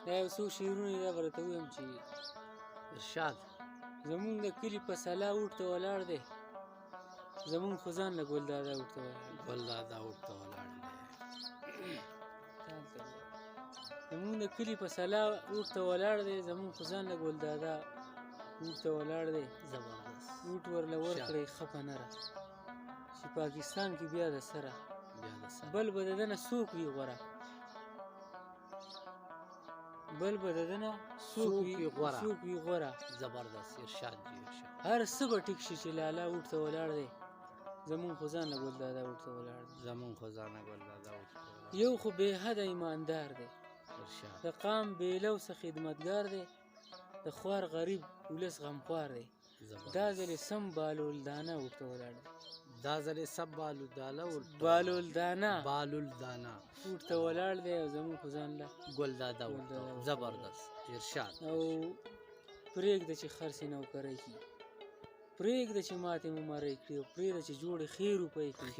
دا یو څو شعرونه دا به راته ووایم چې ارشاد. زمونږ د کلي په سلا اوټ ته ولاړ دی، زمونږ خو ځان له ګلدادا اوټ ته ولاړ دی. ګلدادا اوټ ته ولاړ دی. زمونږ د کلي په سلا اوټ ته ولاړ دی، زمونږ خو ځان له ګلدادا اوټ ته ولاړ دی. زبردست. اوټ ورله ورکړئ ښه په نره، چې پاکستان کې بیا د سره بل به د ده نه څوک وي غوره، بل به د ده نه څوک وي غوره. زبردست ارشاد جی ارشاد. هر څه به ټیک شي چې لالا اوټ ته ولاړ دی، زمونږ خو ځان له ګلدادا اوټ ته ولاړ دی. زمونږ خو ځان له ګلدادا اوټ ته ولاړ دی. یو خو بې حده ایماندار دی، ارشاد. د قام بېلو څه خدمتګار دی، د خوار غریب ولس غمخوار دی. دا ځل یې سم بالولدانه اوټ ته ولاړ دی. دا ځل یې سم بالولدانه اوټ ته ولاړ دی، او زمونږ خو ځان له ګلدادا اوټ ته. زبردست ارشاد. او پرېږده چې خرڅې نوکرۍ کړي، پرېږده چې ماتې مو مرۍ کړي، او پرېږده چې جوړې ښې روپۍ کړي.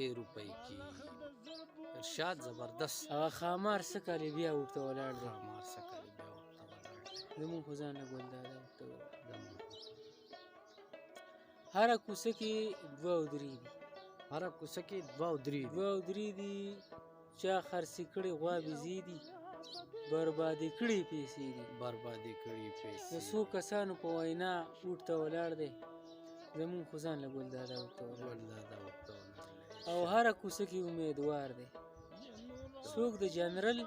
ارشاد. زبردست. هغه ښامار څه کالې بیا اوټ ته ولاړ دی، زمونږ خو ځان له ګلدادا اوټ ته ولاړ دی. هره کوڅه کې دوه او درې دي، هره کوڅه کې دوه او درې دي. چا خرڅې کړې غوا بېزې دي، بربادې کړې پیسې دي. د څو کسانو په وینا اوټ ته ولاړ دی، زمونږ خو ځان له ګلدادا اوټ ته ولاړ دی. او هره کوڅه کې امیدوار دی، څوک د جنرل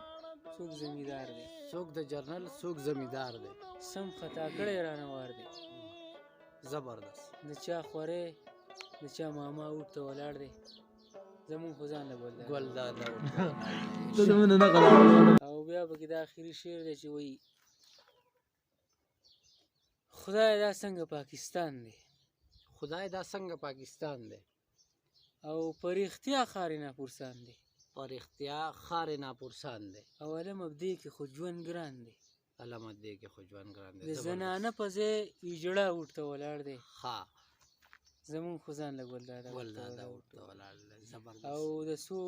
څوک زمیدار دی، سم خطا کړی رانوار دی. زبردست. د چا خورې د چا ماما اوټ ته ولاړ دی، زمونږ خو ځان له ګلدادا اوټ ته او بیا پکې دا آخري شعر دی چې وایي خدای دا څنګه پاکستان دی، او په رښتیا ښار یې ناپرسان دی، او علم ابدې کې خو ژوند ګران دی. د زنانه په ځای ایجړه اوټ ته ولاړ دی، زمونږ خو ځان له ګلدادا اوټ ته ولاړ دی. او د څو